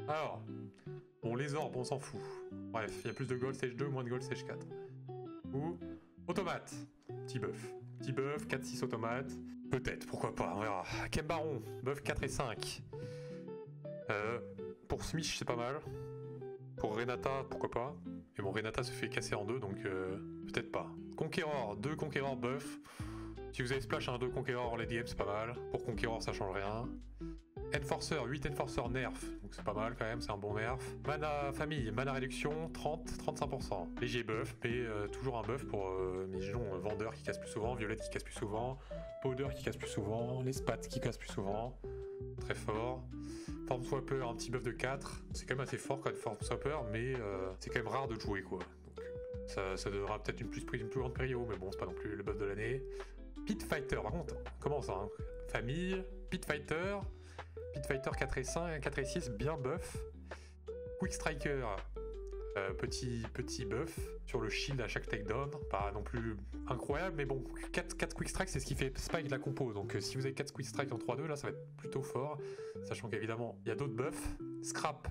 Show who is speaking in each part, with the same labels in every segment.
Speaker 1: Alors, bon, les orbes, on s'en fout. Bref, il y a plus de gold stage 2, moins de gold stage 4. Ou automate, petit buff. Petit buff, 4-6 automates. Peut-être, pourquoi pas, on verra. Kembaron, buff 4 et 5. Pour Smish, c'est pas mal. Pour Renata, pourquoi pas. Mais bon, Renata se fait casser en deux, donc peut-être pas. Conqueror, 2 Conqueror buff. Si vous avez splash un 2 Conqueror en late game, c'est pas mal. Pour Conqueror, ça change rien. Enforcer, 8 Enforcer nerf, donc c'est pas mal quand même, c'est un bon nerf. Mana famille, mana réduction, 30-35%. Léger buff, mais toujours un buff pour, disons, Vendeur qui casse plus souvent, Violette qui casse plus souvent, Powder qui casse plus souvent, les Spats qui cassent plus souvent. Très fort. Form Swapper, un petit buff de 4. C'est quand même assez fort quand même Form Swapper, mais c'est quand même rare de le jouer quoi. Donc ça donnera peut-être une plus grande prio, mais bon, c'est pas non plus le buff de l'année. Pit Fighter, par contre, comment ça hein. Famille, Pit Fighter. Pit Fighter 4 et 5, 4 et 6, bien buff. Quick Striker, petit buff sur le shield à chaque takedown. Pas non plus incroyable, mais bon, 4 Quick Strike, c'est ce qui fait spike la compo. Donc si vous avez 4 Quick Strike en 3-2, là, ça va être plutôt fort. Sachant qu'évidemment, il y a d'autres buffs. Scrap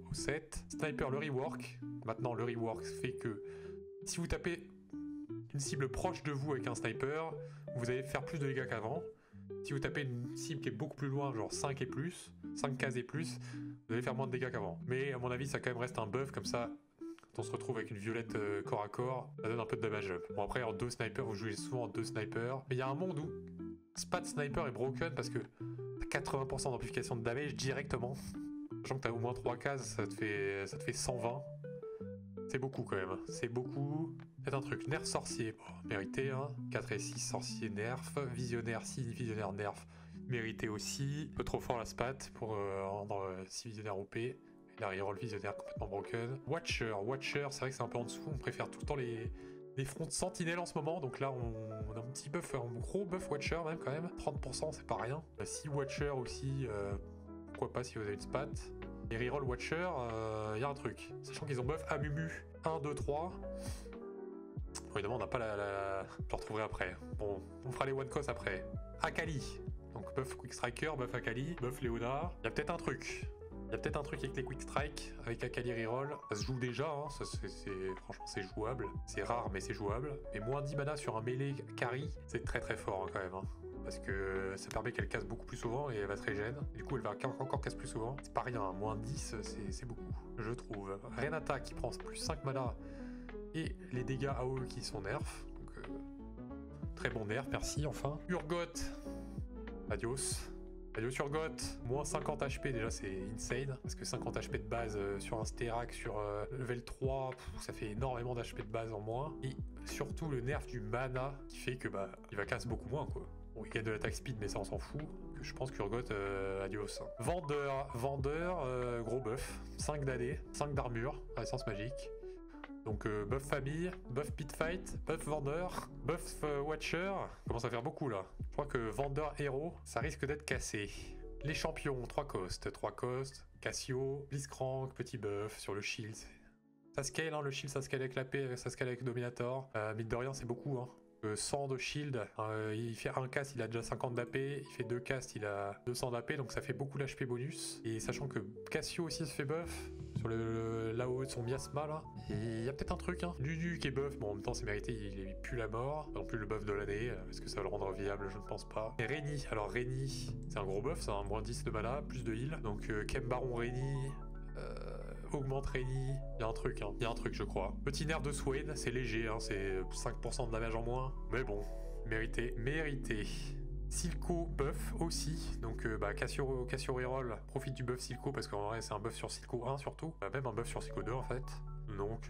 Speaker 1: au 7. Sniper, le rework. Maintenant, le rework fait que si vous tapez une cible proche de vous avec un sniper, vous allez faire plus de dégâts qu'avant. Si vous tapez une cible qui est beaucoup plus loin, genre 5 et plus, 5 cases et plus, vous allez faire moins de dégâts qu'avant. Mais à mon avis, ça quand même reste un buff comme ça. Quand on se retrouve avec une violette corps à corps, ça donne un peu de damage up. Bon après, en 2 snipers, vous jouez souvent en 2 snipers. Mais il y a un monde où Spat Sniper est broken parce que t'as 80% d'amplification de damage directement. Sachant que t'as au moins 3 cases, ça te fait 120. C'est beaucoup quand même, c'est beaucoup. Faites un truc, nerf sorcier, bon, mérité, hein. 4 et 6 sorcier nerf, visionnaire 6, visionnaire nerf, mérité aussi. Un peu trop fort la spat pour rendre 6 visionnaires OP. Et la reroll visionnaire complètement broken. Watcher, c'est vrai que c'est un peu en dessous, on préfère tout le temps les fronts de sentinelle en ce moment, donc là on a un petit buff, un gros buff Watcher même quand même. 30% c'est pas rien. 6 Watcher aussi, pourquoi pas si vous avez une spat. Et reroll Watcher, y a un truc. Sachant qu'ils ont buff Amumu 1, 2, 3. Bon, évidemment, on n'a pas Je le retrouverai après. Bon, on fera les one cost après. Akali. Donc buff Quick Striker, buff Akali, buff Léonard. Y a peut-être un truc. Il y a peut-être un truc avec les Quick Strike, avec Akali reroll. Ça se joue déjà, hein. Franchement c'est jouable. C'est rare mais c'est jouable. Et moins 10 mana sur un melee carry, c'est très très fort hein, quand même. Hein. Parce que ça permet qu'elle casse beaucoup plus souvent et elle va se régène. Du coup elle va encore casse plus souvent. C'est pas rien, hein. Moins 10 c'est beaucoup, je trouve. Renata qui prend plus 5 mana et les dégâts AOE qui sont nerfs. Donc très bon nerf, merci enfin. Urgot, adios. Adios Urgot, moins 50 HP déjà c'est insane, parce que 50 HP de base sur un Sterak, sur level 3, ça fait énormément d'HP de base en moins. Et surtout le nerf du mana qui fait que bah il va casse beaucoup moins quoi. Bon, il gagne de l'attaque speed mais ça on s'en fout, que je pense qu'Urgot, adios. Vendeur, gros buff, 5 d'AD, 5 d'armure, à essence magique. Donc buff famille, buff pit fight, buff vendeur, buff watcher. Commence à faire beaucoup là. Je crois que vendeur héros, ça risque d'être cassé. Les champions, 3 costs, Cassio, Blitzcrank, petit buff sur le shield. Ça scale hein, le shield, ça scale avec la paix, ça scale avec Dominator. Mine de rien c'est beaucoup hein. 100 de shield, il fait un cast, il a déjà 50 d'AP, il fait 2 casts, il a 200 d'AP, donc ça fait beaucoup l'HP bonus. Et sachant que Cassio aussi se fait buff, sur là-haut de son miasma là, il y a peut-être un truc, hein. Lulu qui est buff, bon en même temps c'est mérité, il pue la mort, pas non plus le buff de l'année, est-ce que ça va le rendre viable, je ne pense pas. Et Reni, alors Reni, c'est un gros buff, c'est un moins 10 de mana, plus de heal, donc Kembaron Reni, augmente Reni, il y a un truc, hein. Il y a un truc je crois. Petit nerf de Swain, c'est léger, hein. C'est 5% de damage en moins, mais bon, mérité. Silco buff aussi, donc Cassio reroll profite du buff Silco parce qu'en vrai c'est un buff sur Silco 1 surtout, même un buff sur Silco 2 en fait. Donc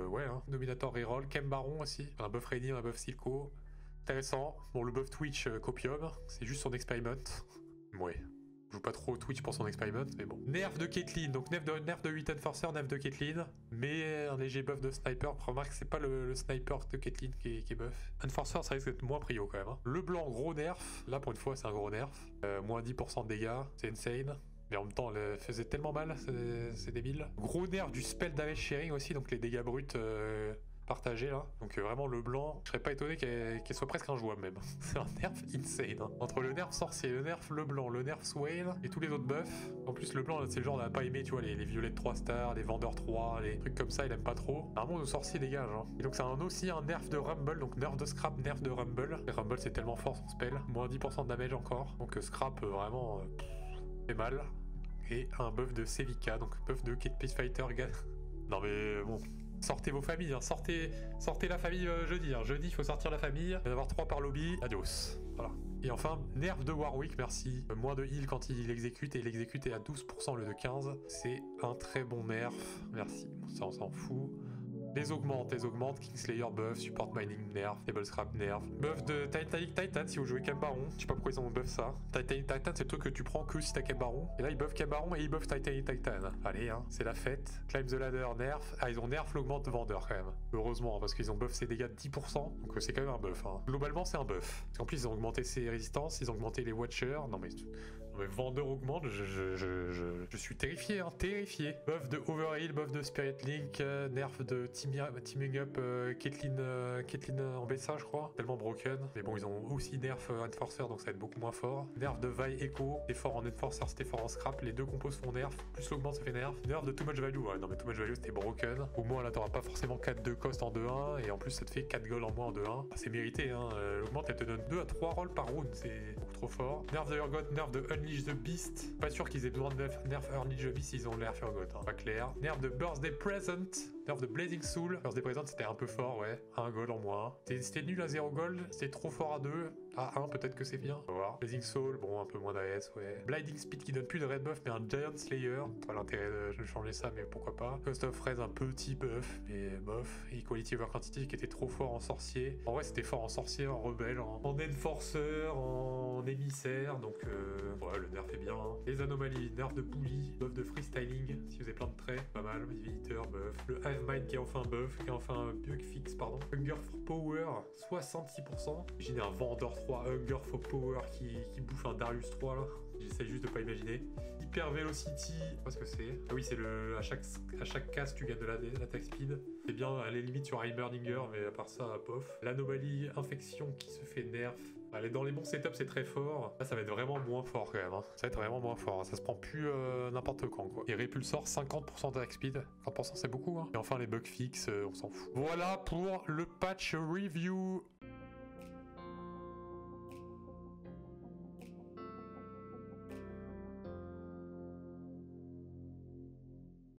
Speaker 1: ouais, hein. Dominator reroll, Kembaron aussi, un buff Reni, un buff Silco. Intéressant. Bon le buff Twitch Copium, c'est juste son experiment. Ouais. Je joue pas trop Twitch pour son experiment, mais bon. Nerf de Caitlyn, donc nerf de 8 Enforcer, nerf de Caitlyn, mais un léger buff de Sniper. Remarque, c'est pas le Sniper de Caitlyn qui est buff. Enforcer, ça risque d'être moins prio quand même. Hein. Le blanc, gros nerf. Là, pour une fois, c'est un gros nerf. Moins 10% de dégâts, c'est insane. Mais en même temps, elle faisait tellement mal, c'est débile. Gros nerf du spell damage sharing aussi, donc les dégâts bruts partagé là. Donc vraiment le blanc, je serais pas étonné qu'elle soit presque injouable même. C'est un nerf insane. Hein. Entre le nerf sorcier, le nerf le blanc, le nerf Swain et tous les autres buffs. En plus le blanc c'est le genre n'a pas aimé, tu vois, les violettes 3 stars, les vendeurs 3, les trucs comme ça, il aime pas trop. Normalement le sorcier dégage. Hein. Et donc c'est aussi un nerf de Rumble, donc nerf de Scrap, nerf de Rumble. Et Rumble c'est tellement fort son spell, moins 10% de damage encore. Donc Scrap vraiment fait mal. Et un buff de Sevika, donc buff de Kid Peace Fighter. Non mais bon. Sortez vos familles, hein. sortez la famille jeudi. Hein. Jeudi, il faut sortir la famille. Il va y en avoir 3 par lobby. Adios. Voilà. Et enfin, nerf de Warwick, merci. Moins de heal quand il exécute, et il exécute est à 12% au lieu de 15. C'est un très bon nerf. Merci. Ça, on s'en fout. Les augmente, Kingslayer buff, Support Mining nerf, Table Scrap nerf, buff de Titanic Titan si vous jouez Cambaron, je sais pas pourquoi ils ont buff ça. Titanic Titan c'est le truc que tu prends que si t'as Cambaron, et là ils buff Cambaron et ils buff Titanic Titan. Allez hein, c'est la fête. Climb the Ladder nerf, ah ils ont nerf l'augmente vendeur quand même. Heureusement parce qu'ils ont buff ses dégâts de 10%, donc c'est quand même un buff. Hein. Globalement c'est un buff. Parce qu'en plus ils ont augmenté ses résistances, ils ont augmenté les Watchers, non mais vendeur augmente, je suis terrifié, hein, terrifié. Buff de Overheal, buff de Spirit Link, nerf de teaming up Caitlyn en BSA je crois, tellement broken. Mais bon ils ont aussi nerf Enforcer donc ça va être beaucoup moins fort. Nerf de Vi Echo, c'était fort en Enforcer, c'était fort en Scrap, les deux compos font nerf, plus l'augmente ça fait nerf. Nerf de Too Much Value, ouais non mais Too Much Value c'était broken. Au moins là t'auras pas forcément 4 de cost en 2-1 et en plus ça te fait 4 gold en moins en 2-1. Ah, c'est mérité hein, l'augmente elle te donne 2 à 3 rolls par round, c'est beaucoup trop fort. Nerf de Urgot, nerf de Unleash the Beast, pas sûr qu'ils aient besoin de nerf Unleash the Beast, ils ont nerf Urgot, hein. Pas clair. Nerf de Birthday Present, nerf de Blazing Soul, Birthday Present c'était un peu fort ouais, 1 gold en moins. C'était nul à 0 gold, c'était trop fort à 2, à 1 peut-être que c'est bien, on va voir. Blazing Soul, bon un peu moins d'AS ouais. Blinding Speed qui donne plus de red buff mais un Giant Slayer, pas l'intérêt de changer ça mais pourquoi pas. Cost of Raise un petit buff, mais bof. Equality over Quantity qui était trop fort en sorcier. En vrai c'était fort en sorcier, en rebelle, en enforcer, en émissaire, donc ouais le nerf est bien. Hein. Les anomalies, nerf de Bully, buff de freestyling, si vous avez plein de traits, pas mal, visiteur, buff. Le Hive Mind qui est enfin buff, qui est enfin bug fixe, pardon. Hunger for Power, 66%. Imaginez un vendeur 3 Hunger for Power qui bouffe un Darius 3 là. J'essaie juste de pas imaginer. Hyper Velocity, je sais pas ce que c'est. Ah oui, c'est le. À chaque casse, tu gagnes de l'attaque speed. C'est bien, elle est limite sur Heimerdinger, mais à part ça, pof. L'anomalie infection qui se fait nerf. Allez, dans les bons setups, c'est très fort. Là, ça va être vraiment moins fort quand même. Hein. Ça va être vraiment moins fort. Hein. Ça se prend plus n'importe quand, quoi. Et Répulsor, 50% d'attaque speed. 50% c'est beaucoup, hein. Et enfin, les bugs fixes, on s'en fout. Voilà pour le patch review.